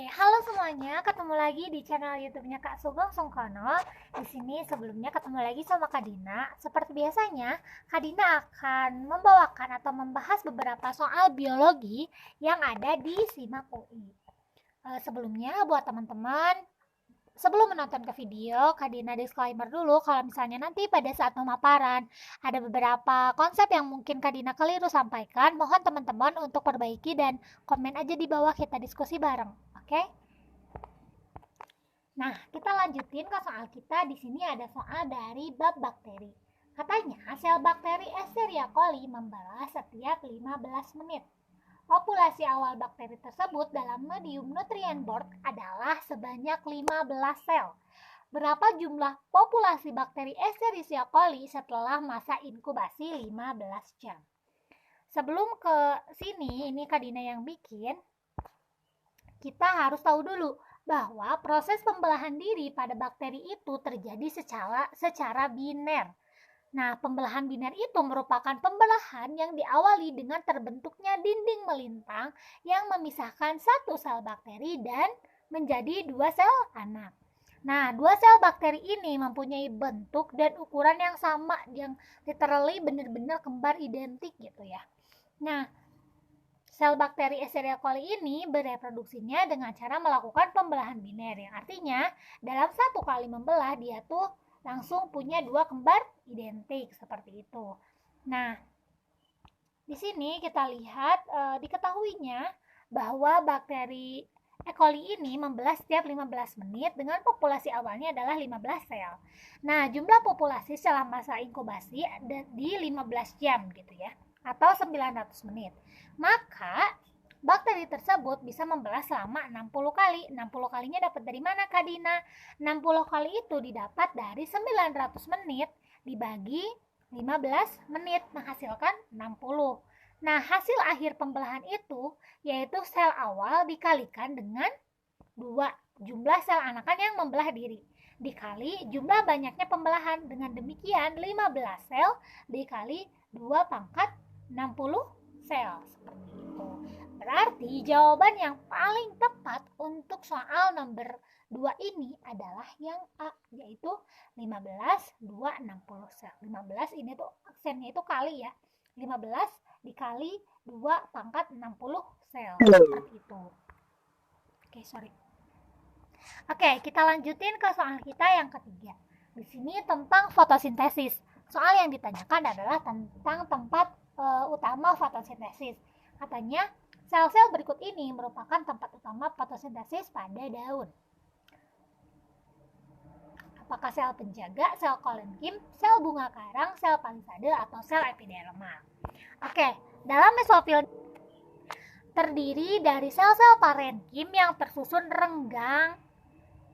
Oke, halo semuanya, ketemu lagi di channel YouTube-nya Kak Sugeng Sungkono. Di sini sebelumnya ketemu lagi sama Kak Dina. Seperti biasanya, Kak Dina akan membawakan atau membahas beberapa soal biologi yang ada di SIMAK UI. Sebelumnya, buat teman-teman, sebelum menonton ke video, Kak Dina disclaimer dulu kalau misalnya nanti pada saat pemaparan ada beberapa konsep yang mungkin Kak Dina keliru sampaikan, mohon teman-teman untuk perbaiki dan komen aja di bawah, kita diskusi bareng. Oke? Nah, kita lanjutin ke soal kita. Di sini ada soal dari bab bakteri. Katanya, sel bakteri Escherichia coli membelah setiap 15 menit. Populasi awal bakteri tersebut dalam medium nutrient-borne adalah sebanyak 15 sel. Berapa jumlah populasi bakteri Escherichia coli setelah masa inkubasi 15 jam? Sebelum ke sini, ini Kak Dina yang bikin, kita harus tahu dulu bahwa proses pembelahan diri pada bakteri itu terjadi secara biner. Nah, pembelahan biner itu merupakan pembelahan yang diawali dengan terbentuknya dinding melintang yang memisahkan satu sel bakteri dan menjadi dua sel anak. Nah, dua sel bakteri ini mempunyai bentuk dan ukuran yang sama, yang literally benar-benar kembar identik gitu ya. Nah, sel bakteri Escherichia coli ini bereproduksinya dengan cara melakukan pembelahan biner, yang artinya dalam satu kali membelah dia tuh langsung punya dua kembar identik seperti itu. Nah, di sini kita lihat diketahuinya bahwa bakteri E. coli ini membelah setiap 15 menit dengan populasi awalnya adalah 15 sel. Nah, jumlah populasi setelah masa inkubasi ada di 15 jam gitu ya, atau 900 menit. Maka bakteri tersebut bisa membelah selama 60 kali. 60 kalinya dapat dari mana Kak Dina? 60 kali itu didapat dari 900 menit dibagi 15 menit menghasilkan 60. Nah, hasil akhir pembelahan itu yaitu sel awal dikalikan dengan 2 jumlah sel anakan yang membelah diri dikali jumlah banyaknya pembelahan. Dengan demikian 15 sel dikali 2 pangkat 60 sel, seperti itu. Berarti jawaban yang paling tepat untuk soal nomor 2 ini adalah yang A, yaitu 15, 2, 60 sel. 15 ini tuh aksennya itu kali ya. 15 dikali 2 pangkat 60 sel. Seperti itu. Oke, kita lanjutin ke soal kita yang ketiga. Di sini tentang fotosintesis. Soal yang ditanyakan adalah tentang tempat utama fotosintesis. Katanya, sel-sel berikut ini merupakan tempat utama fotosintesis pada daun. Apakah sel penjaga, sel kolenkim, sel bunga karang, sel palisade, atau sel epidermal? Oke, dalam mesofil terdiri dari sel-sel parenkim yang tersusun renggang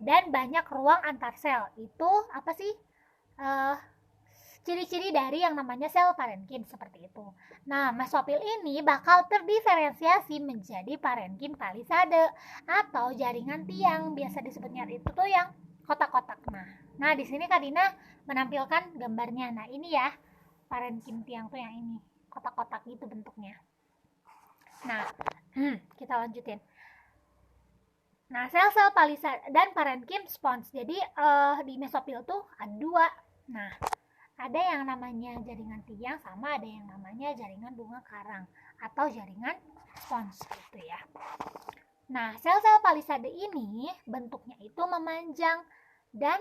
dan banyak ruang antar sel. Itu apa sih? Ciri-ciri dari yang namanya sel parenkim seperti itu. Nah, mesofil ini bakal terdiferensiasi menjadi parenkim palisade atau jaringan tiang. Biasa disebutnya itu tuh yang kotak-kotak. Nah, di sini Kak Dina menampilkan gambarnya. Nah, ini ya parenkim tiang tuh yang ini, kotak-kotak gitu bentuknya. Nah, kita lanjutin. Nah, sel-sel palisade dan parenkim spons. Jadi di mesofil tuh ada dua. Nah, ada yang namanya jaringan tiang sama ada yang namanya jaringan bunga karang atau jaringan spons gitu ya. Nah, sel-sel palisade ini bentuknya itu memanjang dan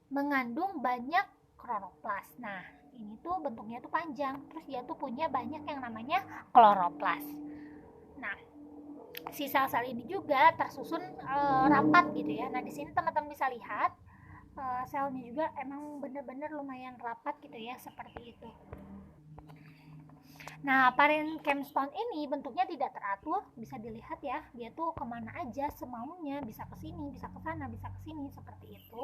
mengandung banyak kloroplas. Nah, ini tuh bentuknya tuh panjang, terus dia tuh punya banyak yang namanya kloroplas. Nah, si sel-sel ini juga tersusun rapat gitu ya. Nah, di sini teman-teman bisa lihat selnya juga emang bener-bener lumayan rapat gitu ya, seperti itu. Nah, parenkim spons ini bentuknya tidak teratur, bisa dilihat ya, dia tuh kemana aja semaunya, bisa ke sini, bisa ke sana, bisa ke sini, seperti itu.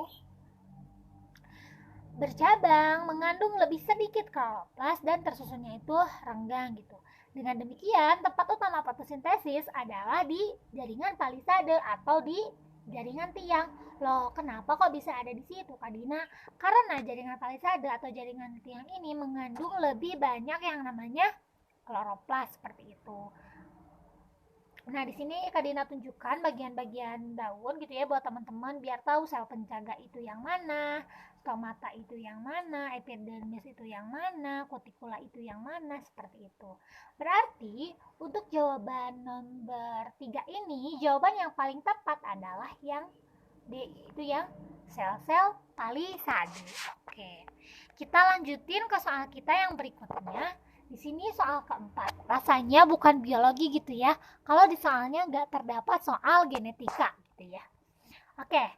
Bercabang, mengandung lebih sedikit kloroplas dan tersusunnya itu renggang gitu. Dengan demikian, tempat utama fotosintesis adalah di jaringan palisade atau di jaringan tiang. Loh, kenapa kok bisa ada di situ Kak Dina? Karena jaringan palisade atau jaringan tiang ini mengandung lebih banyak yang namanya kloroplas seperti itu. Nah, di sini Kak Dina tunjukkan bagian-bagian daun gitu ya buat teman-teman biar tahu sel penjaga itu yang mana, stomata itu yang mana, epidermis itu yang mana, kutikula itu yang mana, seperti itu. Berarti untuk jawaban nomor 3 ini, jawaban yang paling tepat adalah yang D, itu yang sel-sel talisade. Oke. Kita lanjutin ke soal kita yang berikutnya. Di sini soal keempat. Rasanya bukan biologi gitu ya. Kalau di soalnya nggak terdapat soal genetika gitu ya. Oke.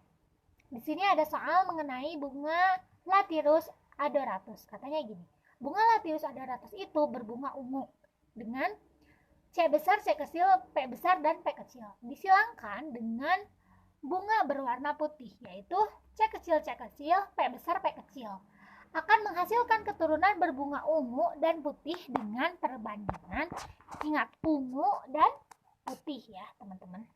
Di sini ada soal mengenai bunga Lathyrus adoratus. Katanya gini. Bunga Lathyrus adoratus itu berbunga ungu dengan C besar, C kecil, P besar, dan P kecil. Disilangkan dengan bunga berwarna putih, yaitu C kecil, C kecil, P besar, P kecil. Akan menghasilkan keturunan berbunga ungu dan putih dengan perbandingan, ingat, ungu dan putih ya teman-teman.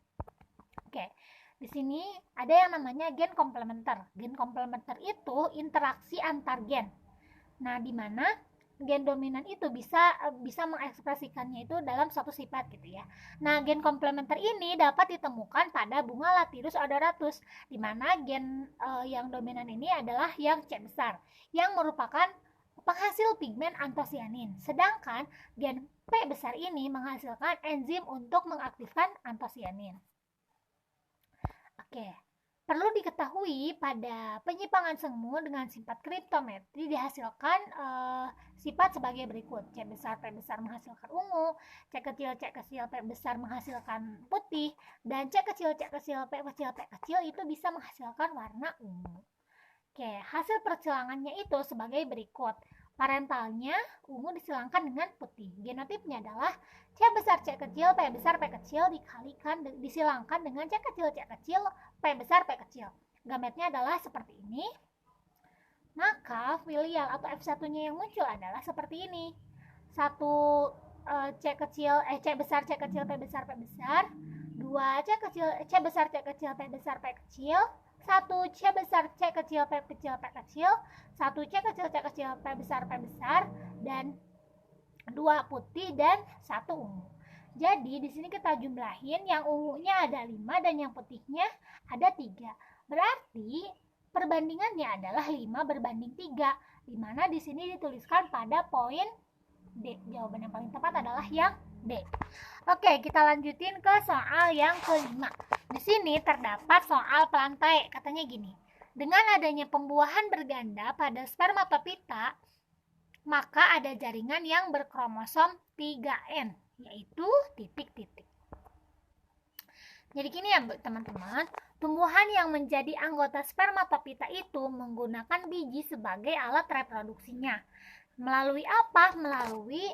Oke, di sini ada yang namanya gen komplementer. Gen komplementer itu interaksi antar gen. Nah, di mana gen dominan itu bisa mengekspresikannya itu dalam suatu sifat gitu ya. Nah, gen komplementer ini dapat ditemukan pada bunga Lathyrus adoratus, di mana gen yang dominan ini adalah yang C besar, yang merupakan penghasil pigmen antosianin. Sedangkan gen P besar ini menghasilkan enzim untuk mengaktifkan antosianin. Oke. Perlu diketahui pada penyimpangan semu dengan sifat kriptometri dihasilkan sifat sebagai berikut. C besar, P besar menghasilkan ungu, C kecil, P besar menghasilkan putih, dan C kecil, P kecil itu bisa menghasilkan warna ungu. Oke, hasil persilangannya itu sebagai berikut. Parentalnya ungu disilangkan dengan putih. Genotipnya adalah C besar, C kecil, P besar, P kecil dikalikan disilangkan dengan C kecil, P besar, P kecil. Gametnya adalah seperti ini. Maka filial atau F1-nya yang muncul adalah seperti ini. Satu C besar, C kecil, P besar, P besar. Dua C besar, C kecil, P besar, P kecil. Satu C besar, C kecil, P kecil, P kecil. Satu C kecil, P besar, P besar. Dan dua putih dan satu ungu. Jadi di sini kita jumlahin, yang ungunya ada 5 dan yang putihnya ada 3. Berarti perbandingannya adalah 5 berbanding 3, di mana di sini dituliskan pada poin D. Jawaban yang paling tepat adalah yang D. Oke, kita lanjutin ke soal yang kelima. Di sini terdapat soal pelantai. Katanya gini. Dengan adanya pembuahan berganda pada spermatopita, maka ada jaringan yang berkromosom 3N, yaitu titik-titik. Jadi gini ya teman-teman, tumbuhan yang menjadi anggota spermatopita itu menggunakan biji sebagai alat reproduksinya. Melalui apa? Melalui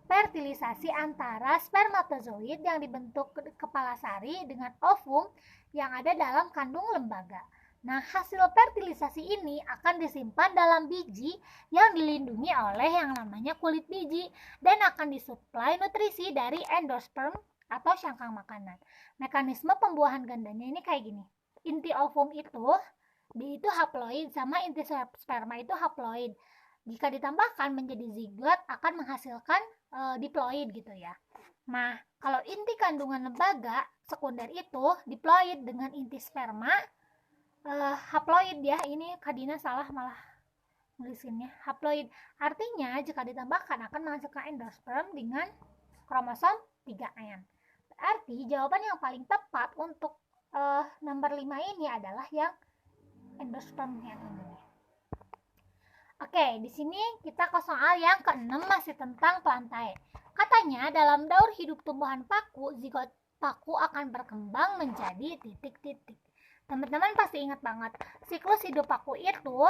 fertilisasi antara spermatozoid yang dibentuk kepala sari dengan ovum yang ada dalam kandung lembaga. Nah, hasil fertilisasi ini akan disimpan dalam biji yang dilindungi oleh yang namanya kulit biji dan akan disuplai nutrisi dari endosperm atau cangkang makanan. Mekanisme pembuahan gandanya ini kayak gini. Inti ovum itu haploid sama inti sperma itu haploid. Jika ditambahkan menjadi zigot akan menghasilkan diploid gitu ya. Nah, kalau inti kandungan lembaga sekunder itu diploid dengan inti sperma haploid ya. Ini Kadina salah malah nulisinnya haploid. Artinya jika ditambahkan akan menghasilkan endosperm dengan kromosom 3N. Berarti jawaban yang paling tepat untuk nomor 5 ini adalah yang endospermnya ini. Oke, di sini kita ke soal yang ke-6 masih tentang pelantai. Katanya dalam daur hidup tumbuhan paku, zigot paku akan berkembang menjadi titik-titik. Teman-teman pasti ingat banget, siklus hidup paku itu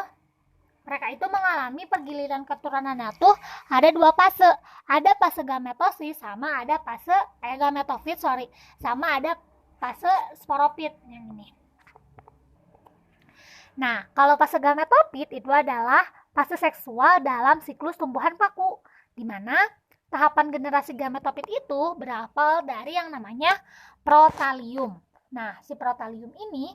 mereka itu mengalami pergiliran keturunannya tuh ada 2 fase. Ada fase gametosis sama ada fase gametofit, sama ada fase sporopit yang ini. Nah, kalau fase gametofit itu adalah fase seksual dalam siklus tumbuhan paku, di mana tahapan generasi gametofit itu berasal dari yang namanya protalium. Nah, si protalium ini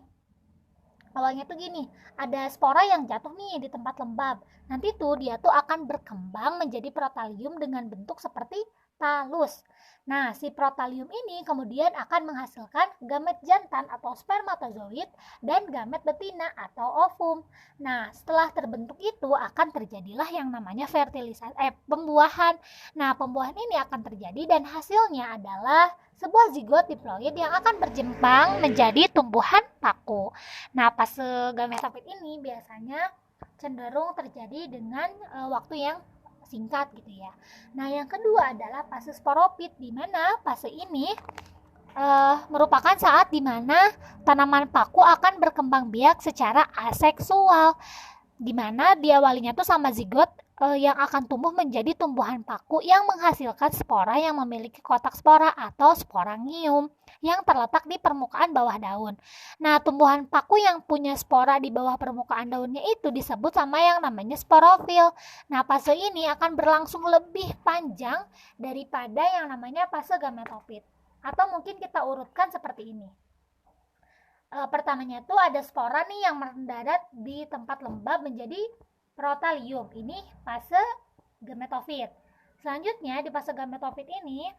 awalnya tuh gini, ada spora yang jatuh nih di tempat lembab. Nanti tuh dia tuh akan berkembang menjadi protalium dengan bentuk seperti protalus. Nah, si protalium ini kemudian akan menghasilkan gamet jantan atau spermatozoid dan gamet betina atau ovum. Nah, setelah terbentuk itu akan terjadilah yang namanya pembuahan. Nah, pembuahan ini akan terjadi dan hasilnya adalah sebuah zigot diploid yang akan berjempang menjadi tumbuhan paku. Nah, fase gametofit ini biasanya cenderung terjadi dengan waktu yang singkat gitu ya. Nah, yang kedua adalah fase sporopit, di mana fase ini merupakan saat di mana tanaman paku akan berkembang biak secara aseksual, di mana diawalinya tuh sama zigot yang akan tumbuh menjadi tumbuhan paku yang menghasilkan spora yang memiliki kotak spora atau sporangium yang terletak di permukaan bawah daun. Nah, tumbuhan paku yang punya spora di bawah permukaan daunnya itu disebut sama yang namanya sporofil. Nah, fase ini akan berlangsung lebih panjang daripada yang namanya fase gametofit. Atau mungkin kita urutkan seperti ini. Pertamanya tuh ada spora nih yang mendarat di tempat lembab menjadi protalium. Ini fase gametofit. Selanjutnya di fase gametofit ini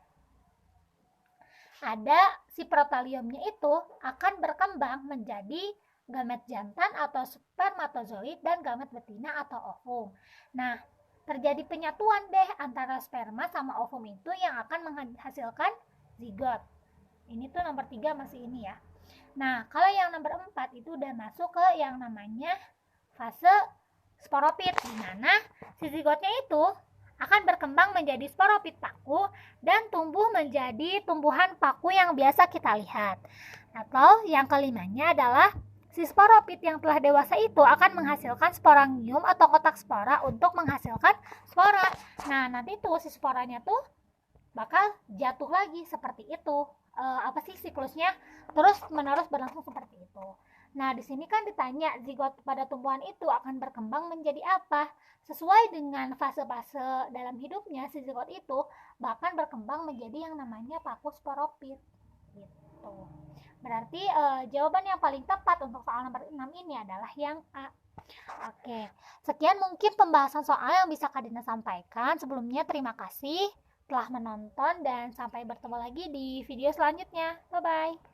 ada si protaliumnya itu akan berkembang menjadi gamet jantan atau spermatozoid dan gamet betina atau ovum. Nah, terjadi penyatuan deh antara sperma sama ovum itu yang akan menghasilkan zigot. Ini tuh nomor 3 masih ini ya. Nah, kalau yang nomor 4 itu udah masuk ke yang namanya fase sporopit, di mana si zigotnya itu akan berkembang menjadi sporopit paku dan tumbuh menjadi tumbuhan paku yang biasa kita lihat. Atau yang kelimanya adalah si sporopit yang telah dewasa itu akan menghasilkan sporangium atau kotak spora untuk menghasilkan spora. Nah, nanti tuh si sporanya tuh bakal jatuh lagi seperti itu. Siklusnya terus menerus berlangsung seperti itu. Nah, di sini kan ditanya zigot pada tumbuhan itu akan berkembang menjadi apa? Sesuai dengan fase-fase dalam hidupnya, si zigot itu bahkan berkembang menjadi yang namanya paku sporopit. Gitu. Berarti jawaban yang paling tepat untuk soal nomor 6 ini adalah yang A. Oke, sekian mungkin pembahasan soal yang bisa Kak Dina sampaikan. Sebelumnya terima kasih telah menonton dan sampai bertemu lagi di video selanjutnya. Bye-bye.